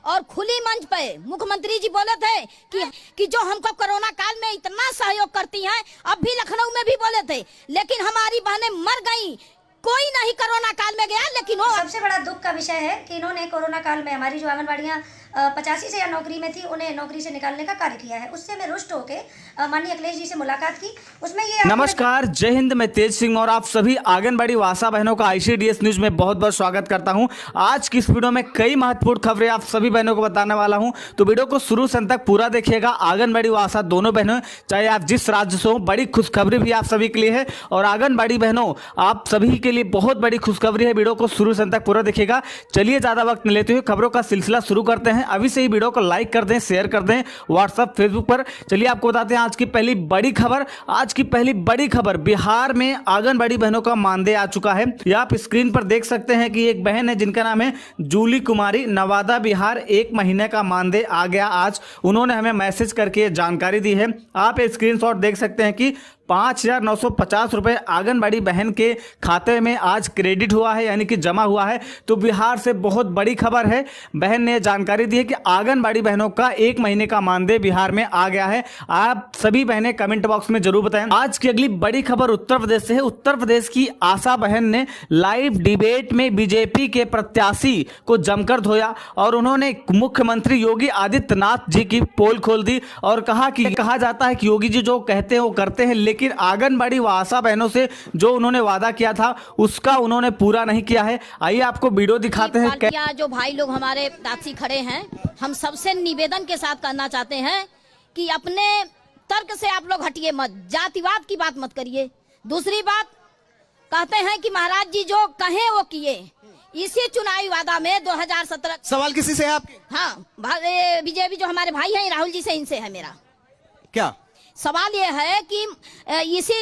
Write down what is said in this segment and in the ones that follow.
और खुली मंच पे मुख्यमंत्री जी बोले थे कि जो हमको कोरोना काल में इतना सहयोग करती हैं, अब भी लखनऊ में भी बोले थे, लेकिन हमारी बहनें मर गईं, कोई नहीं कोरोना काल में गया। लेकिन वो सबसे बड़ा दुख का विषय है कि इन्होंने कोरोना काल में हमारी जो आंगनबाड़ियाँ 85 से या नौकरी में थी, उन्हें नौकरी से निकालने का कार्य किया है। उससे मैं रुष्ट होकर माननीय अखिलेश जी से मुलाकात की। उसमें ये नमस्कार, जय हिंद। मैं तेज सिंह और आप सभी आंगनबाड़ी वासा बहनों का ICDS न्यूज में बहुत बहुत स्वागत करता हूं। आज की इस वीडियो में कई महत्वपूर्ण खबरें आप सभी बहनों को बताने वाला हूं, तो वीडियो को शुरू से अंत तक पूरा देखिएगा। आंगनबाड़ी वासा दोनों बहनों, चाहे आप जिस राज्य से हो, बड़ी खुशखबरी भी आप सभी के लिए है। और आंगनबाड़ी बहनों, आप सभी के लिए बहुत बड़ी खुशखबरी है। वीडियो को शुरू से अंत तक पूरा देखिएगा। चलिए ज्यादा वक्त न लेते हुए खबरों का सिलसिला शुरू करते हैं। अभी से ही वीडियो को लाइक कर दें, शेयर कर दें व्हाट्सएप फेसबुक पर। चलिए आपको बताते हैं आज की पहली बड़ी खबर। आज की पहली बड़ी खबर, बिहार में आंगनबाड़ी बहनों का मानदेय आ चुका है। ये आप स्क्रीन पर देख सकते हैं कि एक बहन है जिनका नाम है जूली कुमारी, नवादा बिहार। 1 महीने का मानदेय आ गया आज। उन्होंने हमें मैसेज करके जानकारी दी है। आप स्क्रीनशॉट देख सकते हैं कि 5,950 रुपये आंगनबाड़ी बहन के खाते में आज क्रेडिट हुआ है, यानी कि जमा हुआ है। तो बिहार से बहुत बड़ी खबर है। बहन ने जानकारी दी है कि आंगनबाड़ी बहनों का 1 महीने का मानदेय बिहार में आ गया है। आप सभी बहनें कमेंट बॉक्स में जरूर बताएं। आज की अगली बड़ी खबर उत्तर प्रदेश से है। उत्तर प्रदेश की आशा बहन ने लाइव डिबेट में बीजेपी के प्रत्याशी को जमकर धोया और उन्होंने मुख्यमंत्री योगी आदित्यनाथ जी की पोल खोल दी और कहा जाता है कि योगी जी जो कहते हैं वो करते हैं, लेकिन आंगनबाड़ी व आशा बहनों से जो उन्होंने वादा किया था उसका उन्होंने पूरा नहीं किया है। आइए आपको वीडियो दिखाते हैं। जो भाई लोग हमारे साथी खड़े हैं, हम सबसे निवेदन के साथ करना चाहते हैं कि अपने तर्क से आप लोग हटिए मत, जातिवाद की बात मत करिए। दूसरी बात, कहते हैं कि महाराज जी जो कहे वो किए। इसी चुनावी वादा में 2017 सवाल किसी से है आपके? हाँ, बीजेपी जो हमारे भाई हैं राहुल जी से, इनसे है मेरा। क्या सवाल ये है कि इसी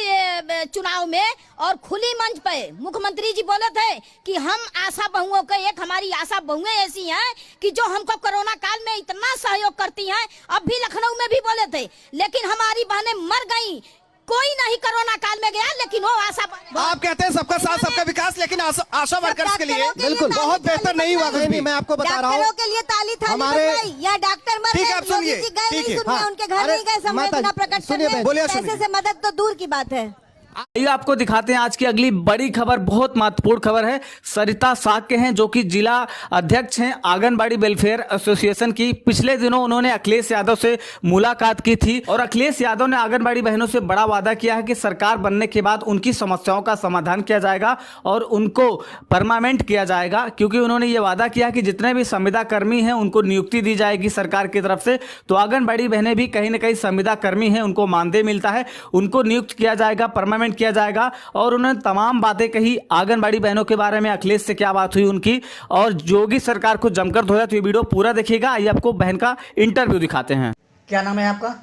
चुनाव में और खुली मंच पे मुख्यमंत्री जी बोले थे कि हम आशा बहुओं के, एक हमारी आशा बहुएं ऐसी हैं कि जो हमको कोरोना काल में इतना सहयोग करती हैं, अब भी लखनऊ में भी बोले थे, लेकिन हमारी बहनें मर गईं, कोई नहीं कोरोना काल में गया। लेकिन वो आशा, आप कहते हैं सबका साथ सबका विकास, लेकिन आशा वर्कर्स के लिए बिल्कुल बहुत बेहतर नहीं हुआ। नहीं, मैं आपको बता रहा हूँ, डॉक्टरों के लिए ताली थाली हमारे या डॉक्टर मर ठीक है, आप सुनिए, ठीक है, हाँ, उनके घर नहीं गए, संवेदना प्रकट करने, पैसे से मदद तो दूर की बात है। आइए आपको दिखाते हैं आज की अगली बड़ी खबर। बहुत महत्वपूर्ण खबर है। सरिता साक्य हैं जो कि जिला अध्यक्ष हैं आंगनबाड़ी वेलफेयर एसोसिएशन की। पिछले दिनों उन्होंने अखिलेश यादव से मुलाकात की थी और अखिलेश यादव ने आंगनबाड़ी बहनों से बड़ा वादा किया है कि सरकार बनने के बाद उनकी समस्याओं का समाधान किया जाएगा और उनको परमानेंट किया जाएगा, क्योंकि उन्होंने ये वादा किया कि जितने भी संविदा कर्मी हैं उनको नियुक्ति दी जाएगी सरकार की तरफ से। तो आंगनबाड़ी बहनें भी कहीं ना कहीं संविदा कर्मी हैं, उनको मानदेय मिलता है, उनको नियुक्त किया जाएगा, परमानेंट किया जाएगा। और उन्होंने तमाम बातें कही आंगनबाड़ी बहनों के बारे में। अखिलेश से क्या बात हुई उनकी, और योगी सरकार को जमकर धोया। तो ये वीडियो पूरा देखिएगा। आइए आपको बहन का इंटरव्यू दिखाते हैं। क्या नाम है आपका?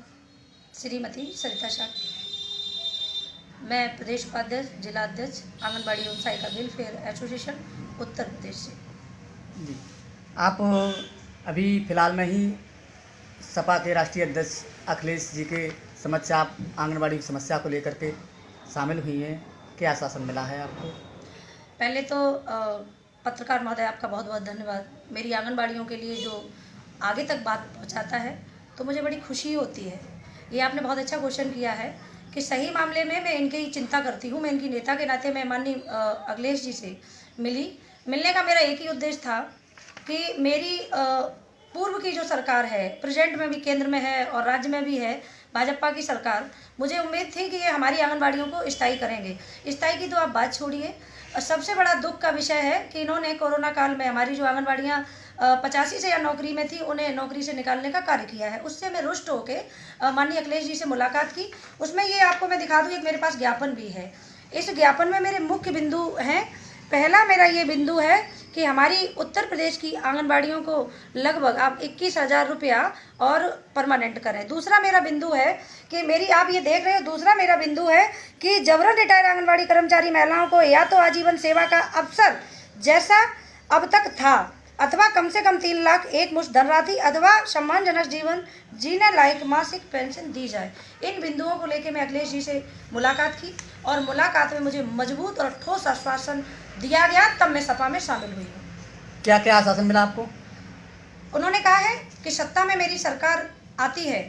श्रीमती सरिता साक्य। मैं प्रदेश उपाध्यक्ष, जिला अध्यक्ष आंगनबाड़ी एवं सहायिका वेलफेयर एसोसिएशन उत्तर प्रदेश से। जी, आप अभी फिलहाल में ही सपा के राष्ट्रीय अध्यक्ष अखिलेश जी के समक्ष आप आंगनबाड़ी की समस्या को लेकर के शामिल हुई हैं। क्या आश्वासन मिला है आपको? पहले तो पत्रकार महोदय आपका बहुत बहुत धन्यवाद। मेरी आंगनबाड़ियों के लिए जो आगे तक बात पहुंचाता है तो मुझे बड़ी खुशी होती है। ये आपने बहुत अच्छा क्वेश्चन किया है कि सही मामले में मैं इनकी चिंता करती हूँ। मैं इनकी नेता के नाते मैं माननीय अखिलेश जी से मिलने का मेरा एक ही उद्देश्य था कि मेरी पूर्व की जो सरकार है, प्रेजेंट में भी केंद्र में है और राज्य में भी है भाजपा की सरकार, मुझे उम्मीद थी कि ये हमारी आंगनबाड़ियों को स्थायी करेंगे। स्थायी की तो आप बात छोड़िए, सबसे बड़ा दुख का विषय है कि इन्होंने कोरोना काल में हमारी जो आंगनबाड़ियाँ 85 से या नौकरी में थी, उन्हें नौकरी से निकालने का कार्य किया है। उससे मैं रुष्ट होकर माननीय अखिलेश जी से मुलाकात की। उसमें ये आपको मैं दिखा दूँ, एक मेरे पास ज्ञापन भी है। इस ज्ञापन में मेरे मुख्य बिंदु हैं। पहला मेरा ये बिंदु है कि हमारी उत्तर प्रदेश की आंगनबाड़ियों को लगभग आप 21,000 रुपया और परमानेंट करें। दूसरा मेरा बिंदु है कि मेरी, आप ये देख रहे हो, दूसरा मेरा बिंदु है कि जबरन रिटायर आंगनबाड़ी कर्मचारी महिलाओं को या तो आजीवन सेवा का अवसर जैसा अब तक था, अथवा कम से कम 3 लाख एक मुश्त धनराशि अथवा सम्मानजनक जीवन जीने लायक मासिक पेंशन दी जाए। इन बिंदुओं को लेकर मैं अखिलेश जी से मुलाकात की और मुलाकात में मुझे मजबूत और ठोस आश्वासन दिया गया, तब मैं सपा में शामिल हुई हूँ। क्या क्या आश्वासन मिला आपको? उन्होंने उन्होंने कहा है कि सत्ता में मेरी सरकार आती है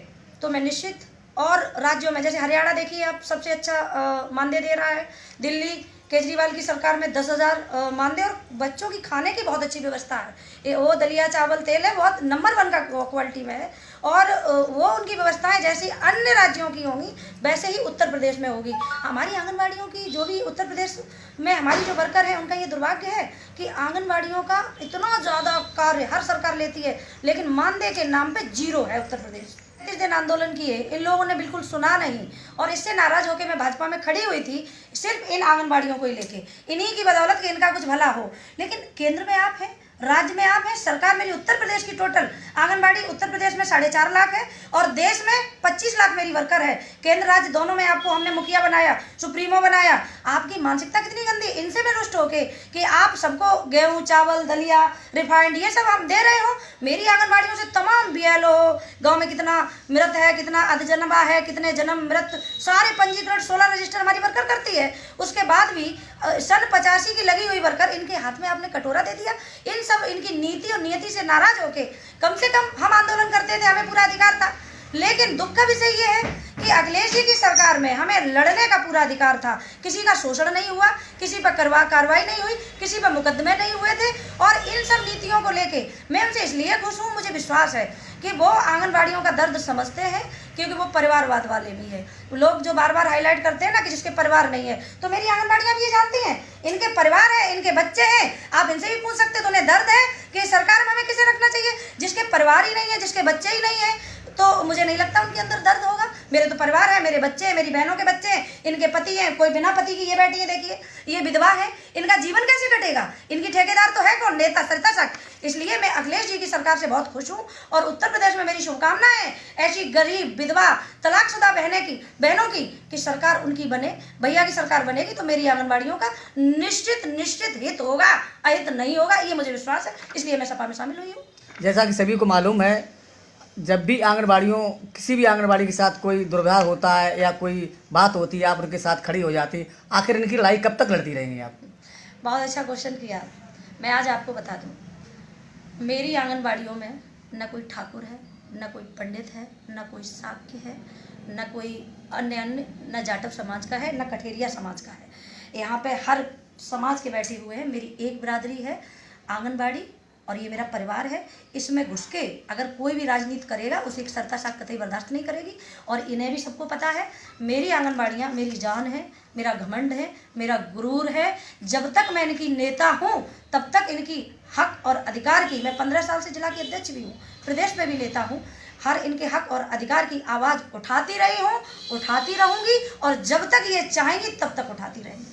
तो मैं निश्चित और राज्यों में, जैसे हरियाणा देखिए आप सबसे अच्छा मानदेय दे रहा है, दिल्ली केजरीवाल की सरकार में 10,000 मानदेय, और बच्चों की खाने की बहुत अच्छी व्यवस्था है। ये वो दलिया चावल तेल है, बहुत नंबर 1 का क्वालिटी में है, और वो उनकी व्यवस्थाएं जैसी अन्य राज्यों की होंगी वैसे ही उत्तर प्रदेश में होगी। हमारी आंगनबाड़ियों की जो भी उत्तर प्रदेश में हमारी जो वर्कर है उनका ये दुर्भाग्य है कि आंगनबाड़ियों का इतना ज़्यादा कार्य हर सरकार लेती है, लेकिन मानदेय के नाम पे 0 है उत्तर प्रदेश। 30 दिन आंदोलन किए, इन लोगों ने बिल्कुल सुना नहीं, और इससे नाराज होकर मैं भाजपा में खड़ी हुई थी सिर्फ इन आंगनबाड़ियों को ही लेके, इन्हीं की बदौलत कि इनका कुछ भला हो। लेकिन केंद्र में आप हैं, राज्य में आप हैं, सरकार मेरी उत्तर प्रदेश की टोटल आंगनबाड़ी उत्तर प्रदेश में 4.5 लाख है और देश में 25 लाख मेरी वर्कर है। केंद्र राज्य दोनों में आपको हमने मुखिया बनाया, सुप्रीमो बनाया। आपकी मानसिकता कितनी गंदी, इनसे मैं रुष्ट होके कि आप सबको गेहूं चावल दलिया रिफाइंड ये सब हम दे रहे हो। मेरी आंगनबाड़ियों से तमाम BLO गाँव में कितना मृत है, कितना अधजन्मा है, कितने जन्म मृत, सारे पंजीकरण 16 रजिस्टर हमारी वर्कर करती है। उसके बाद भी सन 85 की लगी हुई वर्कर, इनके हाथ में आपने कटोरा दे दिया। इन सब इनकी नीति और नियति से नाराज होके कम से कम हम आंदोलन करते थे, हमें पूरा अधिकार था। लेकिन दुख का विषय ये है कि अखिलेश जी की सरकार में हमें लड़ने का पूरा अधिकार था। किसी का शोषण नहीं हुआ, किसी पर कार्रवाई नहीं हुई, किसी पर मुकदमे नहीं हुए थे, और इन सब नीतियों को लेके मैं उनसे इसलिए खुश हूँ, मुझे विश्वास है कि वो आंगनबाड़ियों का दर्द समझते हैं, क्योंकि वो परिवारवाद वाले भी हैं। लोग जो बार बार हाईलाइट करते हैं ना कि जिसके परिवार नहीं है, तो मेरी आंगनबाड़ियाँ भी ये जानती हैं, इनके परिवार है, इनके बच्चे हैं। आप इनसे भी पूछ सकते हैं, तो उन्हें दर्द है कि सरकार में हमें किसे रखना चाहिए। जिसके परिवार ही नहीं है, जिसके बच्चे ही नहीं है, तो मुझे नहीं लगता उनके अंदर दर्द होगा। मेरे तो परिवार है, मेरे बच्चे हैं, मेरी बहनों के बच्चे हैं, इनके पति हैं, कोई बिना पति की ये बैठी है, देखिए ये विधवा है, इनका जीवन कैसे कटेगा। इनकी ठेकेदार तो है कौन, नेता सरिता शक। इसलिए मैं अखिलेश जी की सरकार से बहुत खुश हूँ, और उत्तर प्रदेश में मेरी शुभकामनाएं हैं ऐसी गरीब विधवा तलाकशुदा बहनों की कि सरकार उनकी बने, भैया की सरकार बनेगी तो मेरी आंगनबाड़ियों का निश्चित हित होगा, अहित नहीं होगा, ये मुझे विश्वास है। इसलिए मैं सपा में शामिल हुई हूँ। जैसा कि सभी को मालूम है, जब भी किसी भी आंगनबाड़ी के साथ कोई दुर्व्यवहार होता है या कोई बात होती है, आप उनके साथ खड़ी हो जाती। आखिर इनकी लड़ाई कब तक लड़ती रहेंगी आप? बहुत अच्छा क्वेश्चन किया। मैं आज आपको बता दूं, मेरी आंगनबाड़ियों में न कोई ठाकुर है, न कोई पंडित है, न कोई साक्य है, न कोई अन्य, न जाटव समाज का है, न कठेरिया समाज का है। यहाँ पे हर समाज के बैठे हुए हैं। मेरी एक बिरादरी है आंगनबाड़ी, और ये मेरा परिवार है। इसमें घुस के अगर कोई भी राजनीति करेगा उसे एक सरता शाख कतई बर्दाश्त नहीं करेगी, और इन्हें भी सबको पता है मेरी आंगनबाड़ियाँ मेरी जान है, मेरा घमंड है, मेरा गुरूर है। जब तक मैं इनकी नेता हूँ तब तक इनकी हक और अधिकार की, मैं 15 साल से जिला की अध्यक्ष भी हूँ, प्रदेश में भी लेता हूँ, हर इनके हक और अधिकार की आवाज़ उठाती रही हूँ, उठाती रहूँगी, और जब तक ये चाहेंगी तब तक उठाती रहेंगी।